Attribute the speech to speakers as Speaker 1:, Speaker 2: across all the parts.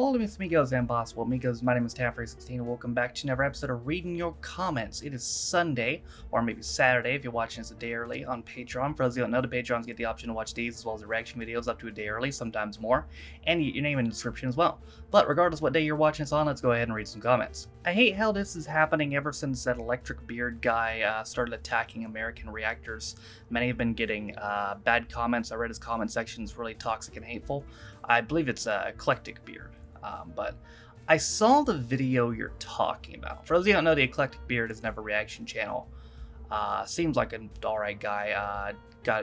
Speaker 1: Follow me, Migos, and Possible Migos. My name is catchphrase16, and welcome back to another episode of Reading Your Comments. It is Sunday, or maybe Saturday if you're watching this a day early on Patreon. For those who don't know, the Patrons get the option to watch these as well as the reaction videos up to a day early, sometimes more, and your name in the description as well. But regardless what day you're watching this on, let's go ahead and read some comments. I hate how this is happening ever since that electric beard guy started attacking American reactors. Many have been getting bad comments. I read his comment section is really toxic and hateful. I believe it's Eclectic Beard. But I saw the video you're talking about. For those of you who don't know, the Eclectic Beard is another reaction channel. Seems like an alright guy.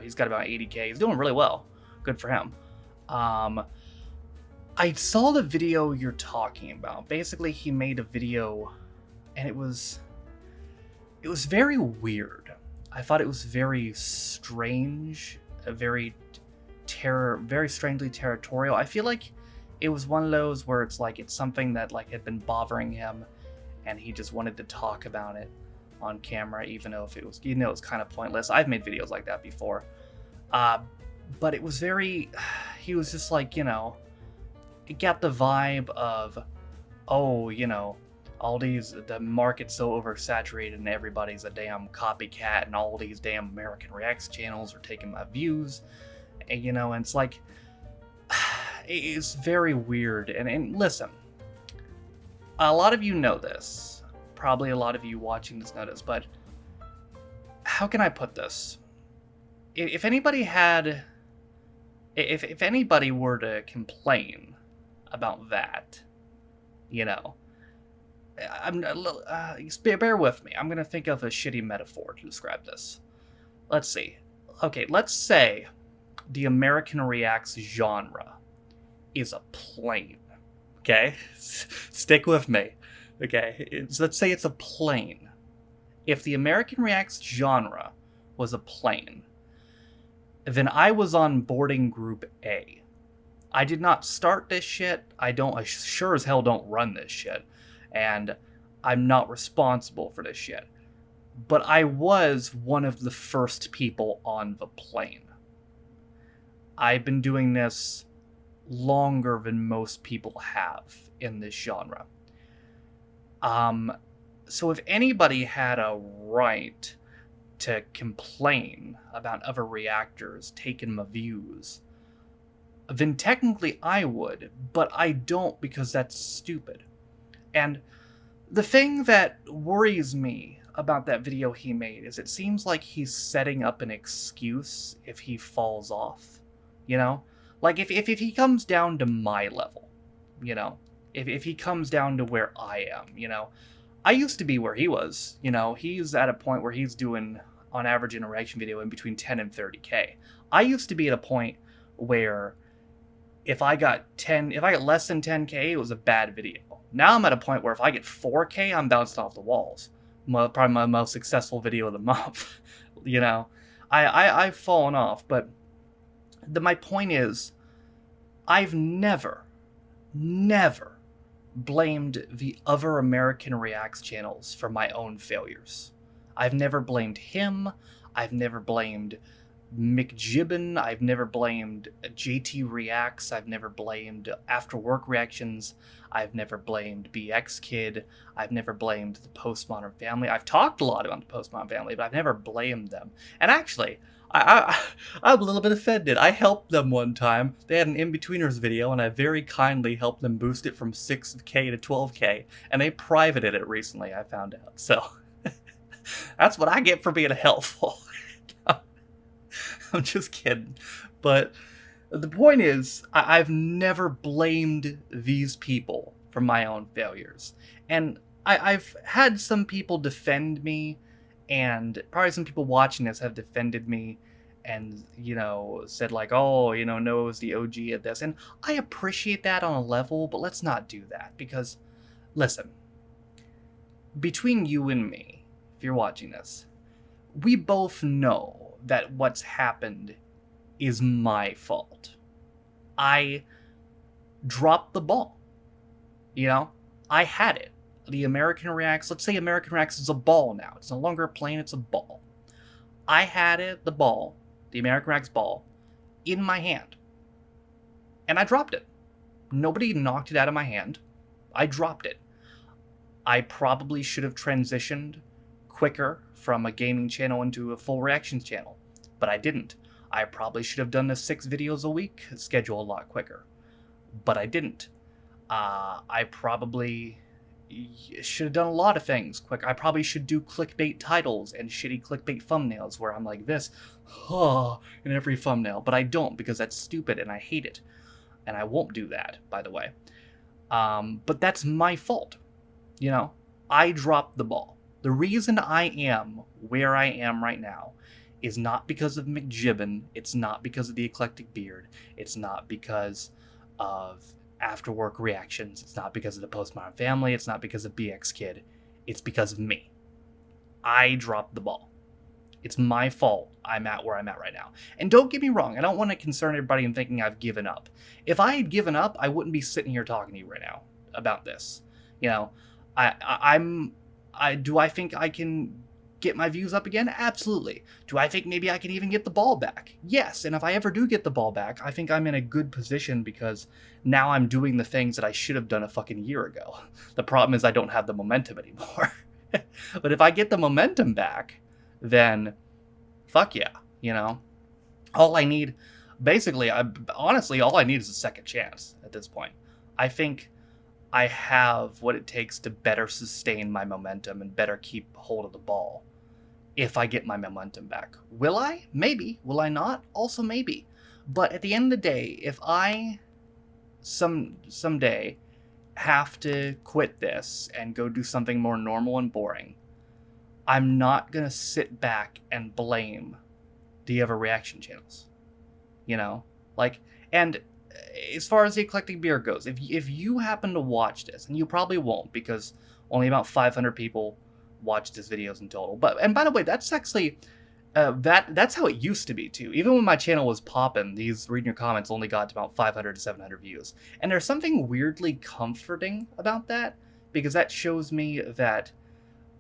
Speaker 1: He's got about 80k. He's doing really well. Good for him. I saw the video you're talking about. Basically, he made a video, and it was very weird. I thought it was very strange, very strangely territorial. I feel like it was one of those where it's something that had been bothering him, and he just wanted to talk about it on camera, even though it was kind of pointless. I've made videos like that before, but it was very. He was just it got the vibe of, the market's so oversaturated and everybody's a damn copycat, and all these damn American reaction channels are taking my views, and it's like. It's very weird, and listen, a lot of you know this, probably a lot of you watching this know this, but how can I put this? If anybody were to complain about that, bear with me, I'm gonna think of a shitty metaphor to describe this. Let's see. Okay, let's say the American Reacts genre is a plane, okay? Stick with me, okay? Let's say it's a plane. If the American Reacts genre was a plane, then I was on boarding group A. I did not start this shit. I sure as hell don't run this shit, and I'm not responsible for this shit. But I was one of the first people on the plane. I've been doing this longer than most people have in this genre. So if anybody had a right to complain about other reactors taking my views, then technically I would, but I don't, because that's stupid. And the thing that worries me about that video he made is it seems like he's setting up an excuse if he falls off, Like, if he comes down to my level, if he comes down to where I am, I used to be where he was, he's at a point where he's doing, on average, in a reaction video in between 10 and 30k. I used to be at a point where if I got less than 10k, it was a bad video. Now I'm at a point where if I get 4k, I'm bouncing off the walls. Probably my most successful video of the month, I've fallen off, but my point is, I've never blamed the other American Reacts channels for my own failures. I've never blamed him. I've never blamed McJibbin. I've never blamed JT Reacts. I've never blamed After Work Reactions. I've never blamed BX Kid. I've never blamed the Postmodern Family. I've talked a lot about the Postmodern Family, but I've never blamed them. And actually, I'm a little bit offended. I helped them one time. They had an in-betweeners video, and I very kindly helped them boost it from 6k to 12k, and they privated it recently, I found out. So, that's what I get for being helpful. I'm just kidding. But the point is, I've never blamed these people for my own failures. And I've had some people defend me, and probably some people watching this have defended me and, said Noah's the OG at this. And I appreciate that on a level, but let's not do that. Because, listen, between you and me, if you're watching this, we both know that what's happened is my fault. I dropped the ball. I had it. The American Reacts, let's say American Reacts is a ball now. It's no longer a plane, it's a ball. I had it, the American Reacts ball, in my hand. And I dropped it. Nobody knocked it out of my hand. I dropped it. I probably should have transitioned quicker from a gaming channel into a full reactions channel, but I didn't. I probably should have done the 6 videos a week schedule a lot quicker, but I didn't. I probably should have done a lot of things quick. I probably should do clickbait titles and shitty clickbait thumbnails where I'm like this, in every thumbnail, but I don't because that's stupid and I hate it. And I won't do that, by the way. But that's my fault. You know, I dropped the ball. The reason I am where I am right now is not because of McJibbin. It's not because of the eclectic beard. It's not because of after work reactions. It's not because of the Postmodern Family. It's not because of BX Kid. It's because of me. I dropped the ball. It's my fault I'm at where I'm at right now. And don't get me wrong, I don't want to concern everybody in thinking I've given up. If I had given up, I wouldn't be sitting here talking to you right now about this. You know, do I think I can get my views up again? Absolutely. Do I think maybe I can even get the ball back? Yes, and if I ever do get the ball back, I think I'm in a good position because now I'm doing the things that I should have done a fucking year ago. The problem is I don't have the momentum anymore. But if I get the momentum back, then fuck yeah, you know? All I need, basically, honestly, all I need is a second chance at this point. I think I have what it takes to better sustain my momentum and better keep hold of the ball if I get my momentum back. Will I? Maybe. Will I not? Also maybe. But at the end of the day, if I someday have to quit this and go do something more normal and boring, I'm not going to sit back and blame the other reaction channels. You know? Like, and as far as the eclectic beer goes, if you happen to watch this, and you probably won't because only about 500 people watch these videos in total. And by the way, that's actually, that's how it used to be too. Even when my channel was popping, these reading your comments only got to about 500 to 700 views. And there's something weirdly comforting about that because that shows me that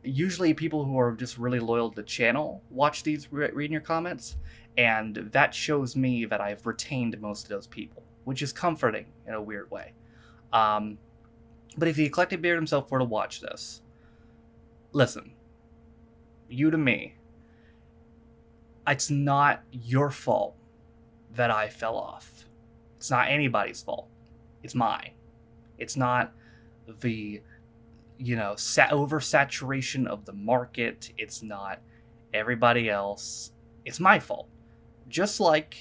Speaker 1: usually people who are just really loyal to the channel watch these reading your comments, and that shows me that I've retained most of those people, which is comforting in a weird way. But if the eclectic beard himself were to watch this, listen, you to me, it's not your fault that I fell off. It's not anybody's fault. It's mine. It's not the oversaturation of the market. It's not everybody else. It's my fault. Just like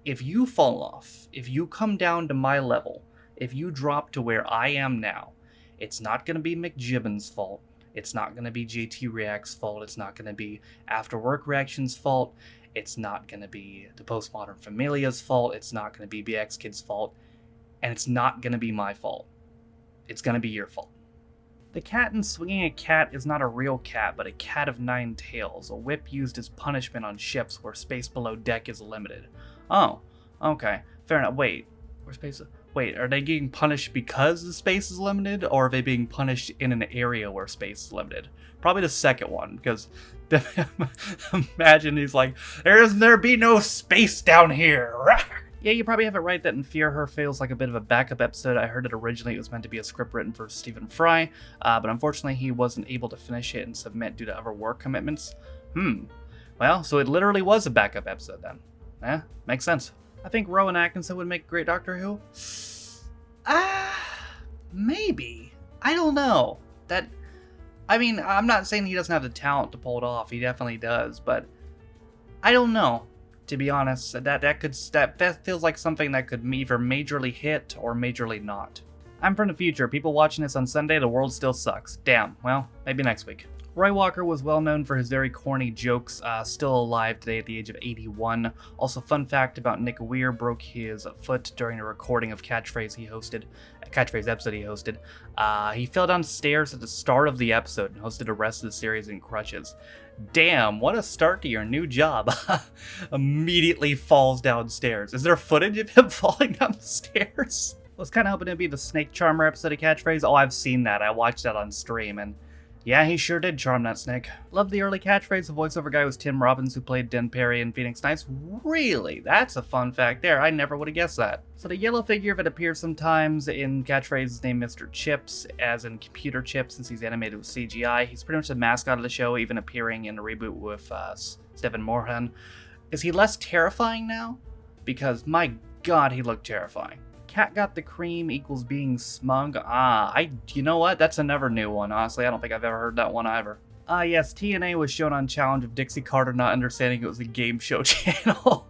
Speaker 1: if you fall off, if you come down to my level, if you drop to where I am now, it's not going to be McJibbin's fault. It's not going to be JT React's fault. It's not going to be After Work Reaction's fault. It's not going to be the Postmodern Familia's fault. It's not going to be BX Kid's fault. And it's not going to be my fault. It's going to be your fault. The cat in Swinging a Cat is not a real cat, but a cat of 9 tails, a whip used as punishment on ships where space below deck is limited. Oh, okay, fair enough. Wait, are they getting punished because the space is limited, or are they being punished in an area where space is limited? Probably the second one, because imagine he's like, there be no space down here. Yeah, you probably have it right that In Fear Her feels like a bit of a backup episode. I heard that originally it was meant to be a script written for Stephen Fry, but unfortunately he wasn't able to finish it and submit due to other work commitments. Well, so it literally was a backup episode then. Makes sense. I think Rowan Atkinson would make a great Doctor Who. Maybe. I don't know. I'm not saying he doesn't have the talent to pull it off. He definitely does, but I don't know. To be honest, that feels like something that could either majorly hit or majorly not. I'm from the future. People watching this on Sunday, the world still sucks. Damn, well, maybe next week. Roy Walker was well known for his very corny jokes, still alive today at the age of 81. Also, fun fact about Nick Weir broke his foot during a recording of catchphrase episode he hosted. He fell downstairs at the start of the episode and hosted the rest of the series in crutches. Damn, what a start to your new job. Immediately falls downstairs. Is there footage of him falling down the stairs? I was kind of hoping it'd be the Snake Charmer episode of Catchphrase. Oh, I've seen that. I watched that on stream, and Yeah, he sure did charm that snake. Love the early catchphrase. The voiceover guy was Tim Robbins, who played Den Perry in Phoenix Nights. Really? That's a fun fact there. I never would have guessed that. So the yellow figure that appears sometimes in catchphrases is named Mr. Chips, as in computer chips, since he's animated with CGI. He's pretty much the mascot of the show, even appearing in the reboot with Stephen Moorhan. Is he less terrifying now? Because my god, he looked terrifying. Cat got the cream equals being smug. You know what? That's another new one, honestly. I don't think I've ever heard that one either. Yes, TNA was shown on Challenge of Dixie Carter not understanding it was a game show channel.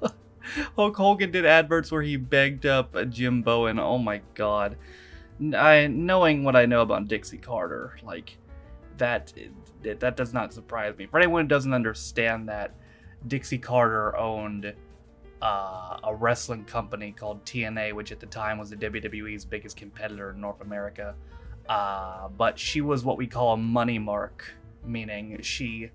Speaker 1: Hulk Hogan did adverts where he begged up Jim Bowen. Oh my god. Knowing what I know about Dixie Carter, like, that does not surprise me. For anyone who doesn't understand that, Dixie Carter owned a wrestling company called TNA, which at the time was the WWE's biggest competitor in North America. But she was what we call a money mark, meaning she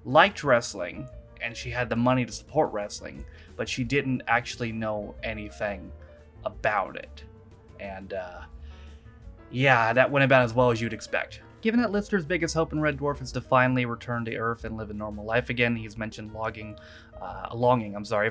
Speaker 1: liked wrestling and she had the money to support wrestling, but she didn't actually know anything about it. And yeah, that went about as well as you'd expect. Given that Lister's biggest hope in Red Dwarf is to finally return to Earth and live a normal life again, he's mentioned longing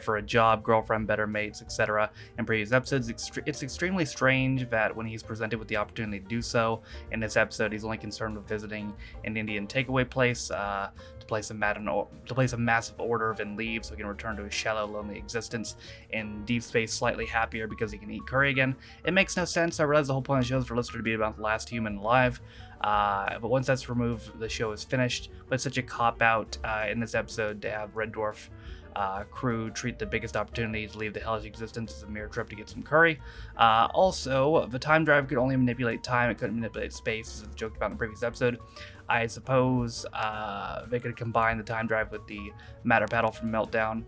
Speaker 1: for a job, girlfriend, better mates, etc. in previous episodes. It's extremely strange that when he's presented with the opportunity to do so, in this episode he's only concerned with visiting an Indian takeaway place to place a massive order, then leave so he can return to his shallow, lonely existence in deep space, slightly happier because he can eat curry again. It makes no sense. I realize the whole point of the show is for Lister to be about the last human alive. But once that's removed, the show is finished. But it's such a cop-out in this episode to have Red Dwarf crew treat the biggest opportunity to leave the hellish existence as a mere trip to get some curry. Also, the time drive could only manipulate time, it couldn't manipulate space, as I joked about in the previous episode. I suppose they could combine the time drive with the matter paddle from Meltdown,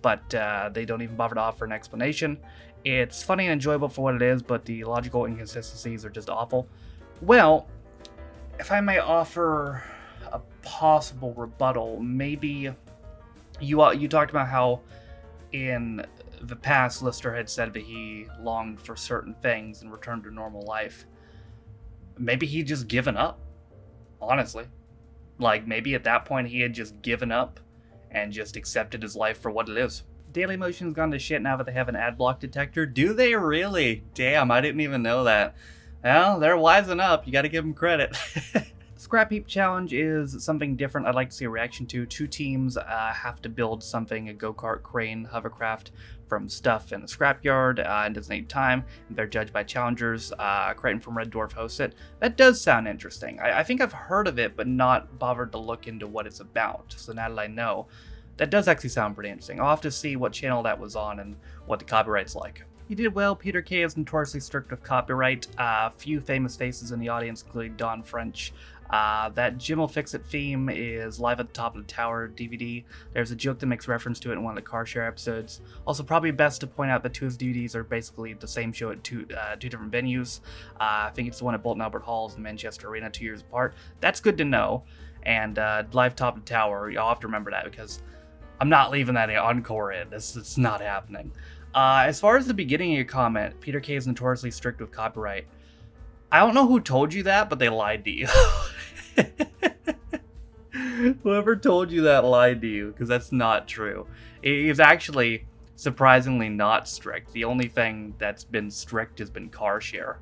Speaker 1: but they don't even bother to offer an explanation. It's funny and enjoyable for what it is, but the logical inconsistencies are just awful. Well, if I may offer a possible rebuttal, maybe you talked about how in the past Lister had said that he longed for certain things and returned to normal life. Maybe he'd just given up, honestly. Like, maybe at that point he had just given up and just accepted his life for what it is. Dailymotion's gone to shit now that they have an ad block detector. Do they really? Damn, I didn't even know that. Well, they're wising up. You gotta give them credit. Scrap Heap Challenge is something different I'd like to see a reaction to. Two teams have to build something, a go-kart, crane, hovercraft, from stuff in the scrapyard in designated time. And they're judged by challengers. Creighton from Red Dwarf hosts it. That does sound interesting. I think I've heard of it, but not bothered to look into what it's about. So now that I know, that does actually sound pretty interesting. I'll have to see what channel that was on and what the copyright's like. He did well. Peter Kay is notoriously strict with copyright. Few famous faces in the audience, including Don French. That Jim Will Fix It theme is live at the top of the tower DVD. There's a joke that makes reference to it in one of the car share episodes. Also, probably best to point out that two of his DVDs are basically the same show at two different venues. I think it's the one at Bolton Albert Halls and Manchester Arena 2 years apart. That's good to know. And live top of the tower, y'all have to remember that because I'm not leaving that encore in. It's not happening. As far as the beginning of your comment, Peter Kay is notoriously strict with copyright. I don't know who told you that, but they lied to you. Whoever told you that lied to you, because that's not true. He's actually surprisingly not strict. The only thing that's been strict has been car share.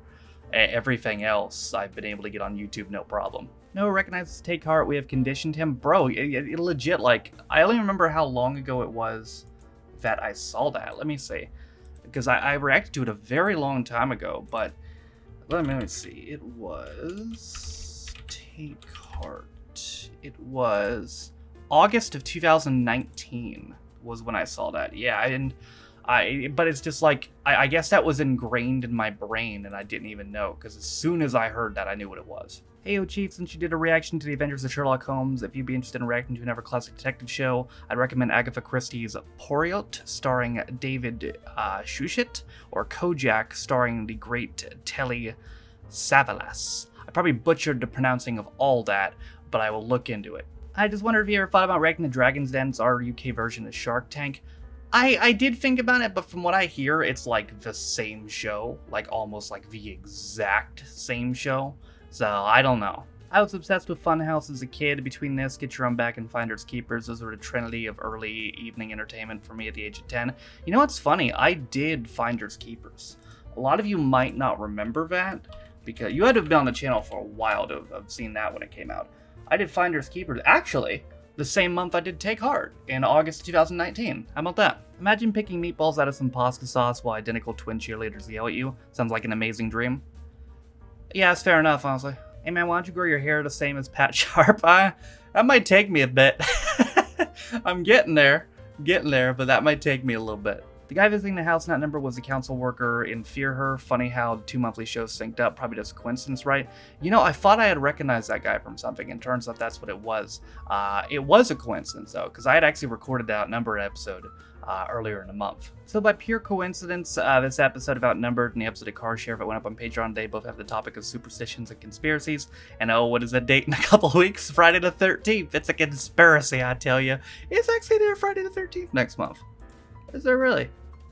Speaker 1: Everything else I've been able to get on YouTube, no problem. No, recognizes Take Heart, we have conditioned him. Bro, it legit, like, I only remember how long ago it was that I saw that. Let me see. Because I reacted to it a very long time ago, but let me see. It was Take Heart. It was August of 2019 was when I saw that. Yeah, but it's just like, I guess that was ingrained in my brain and I didn't even know, because as soon as I heard that, I knew what it was. Heyo Chief, since you did a reaction to The Adventures of Sherlock Holmes, if you'd be interested in reacting to another classic detective show, I'd recommend Agatha Christie's Poirot, starring David Schuchet, or Kojak, starring the great Telly Savalas. I probably butchered the pronouncing of all that, but I will look into it. I just wondered if you ever thought about reacting to Dragon's Den's our UK version of Shark Tank. I did think about it, but from what I hear, it's like the same show, like almost like the exact same show. So I don't know. I was obsessed with Funhouse as a kid. Between this, Get Your Own Back, and Finders Keepers, those were the trinity of early evening entertainment for me at the age of 10. You know what's funny? I did Finders Keepers. A lot of you might not remember that, because you had to have been on the channel for a while to have seen that when it came out. I did Finders Keepers, actually, the same month I did Take Heart, in August 2019. How about that? Imagine picking meatballs out of some pasta sauce while identical twin cheerleaders yell at you. Sounds like an amazing dream. Yeah, it's fair enough, honestly. Hey man, why don't you grow your hair the same as Pat Sharp? That might take me a bit. I'm getting there, but that might take me a little bit. The guy visiting the house in that number was the council worker in Fear Her. Funny how the 2 monthly shows synced up. Probably just a coincidence, right? You know, I thought I had recognized that guy from something, and turns out that's what it was. It was a coincidence, though, because I had actually recorded that Outnumbered episode earlier in the month. So by pure coincidence, this episode of Outnumbered and the episode of Car Share that went up on Patreon, they both have the topic of superstitions and conspiracies. And oh, what is the date in a couple weeks? Friday the 13th. It's a conspiracy, I tell you. It's actually there Friday the 13th next month. Is there really?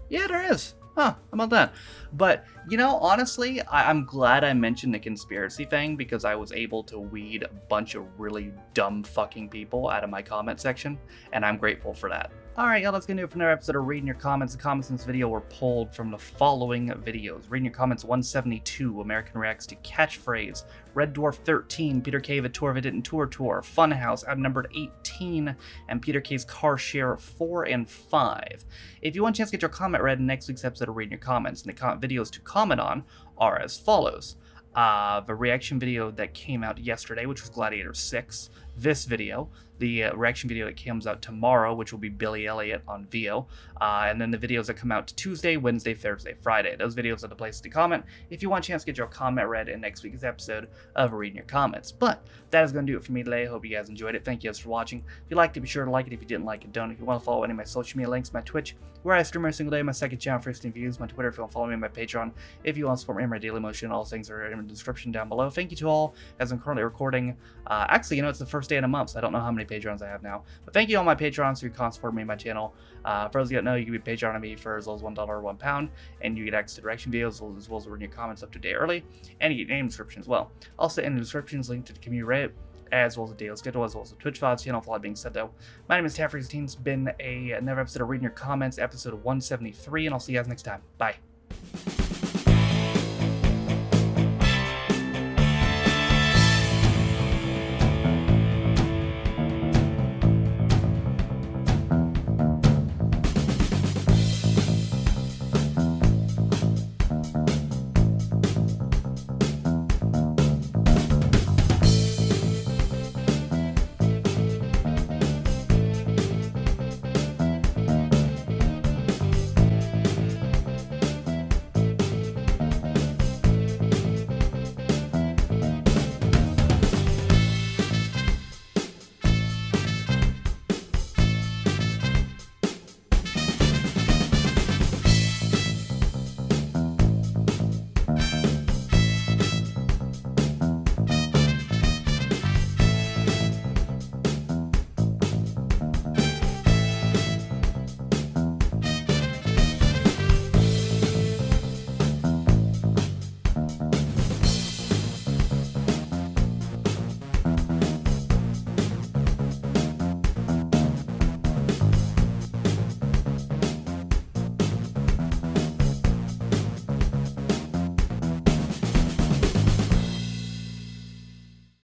Speaker 1: Yeah, there is. Huh, how about that? But, you know, honestly, I'm glad I mentioned the conspiracy thing, because I was able to weed a bunch of really dumb fucking people out of my comment section, and I'm grateful for that. Alright, y'all, that's gonna do it for another episode of Reading Your Comments. The comments in this video were pulled from the following videos. Reading Your Comments 172, American Reacts to Catchphrase, Red Dwarf 13, Peter K. The Tour of a Didn't Tour, Funhouse, Outnumbered 18, and Peter K's Car Share 4 and 5. If you want a chance to get your comment read in next week's episode of Reading Your Comments, and the videos to comment on are as follows. The reaction video that came out yesterday, which was Gladiator 6, this video, the reaction video that comes out tomorrow, which will be Billy Elliot on VO, and then the videos that come out Tuesday, Wednesday, Thursday, Friday. Those videos are the places to comment if you want a chance to get your comment read in next week's episode of Reading Your Comments. But that is going to do it for me today. I hope you guys enjoyed it. Thank you guys for watching. If you liked it, be sure to like it. If you didn't like it, don't. If you want to follow any of my social media links, my Twitch, where I stream every single day, my second channel for instant views, my Twitter if you want to follow me, my Patreon, if you want to support me in my Dailymotion, all things are in the description down below. Thank you to all, as I'm currently recording. Actually, you know, it's the first day in a month, so I don't know how many Patrons I have now. But thank you to all my Patrons who can support me in my channel. For those of you that know, you can be Patreon on me for as low as $1 or £1, and you get access to direction videos as well as reading your comments up to date early, and you get name description as well. Also in the descriptions, link to the community Reddit, as well as the daily schedule, as well as the Twitch VODs channel. For all that being said, though, my name is Taffrey. It's been another episode of Reading Your Comments, episode 173, and I'll see you guys next time. Bye.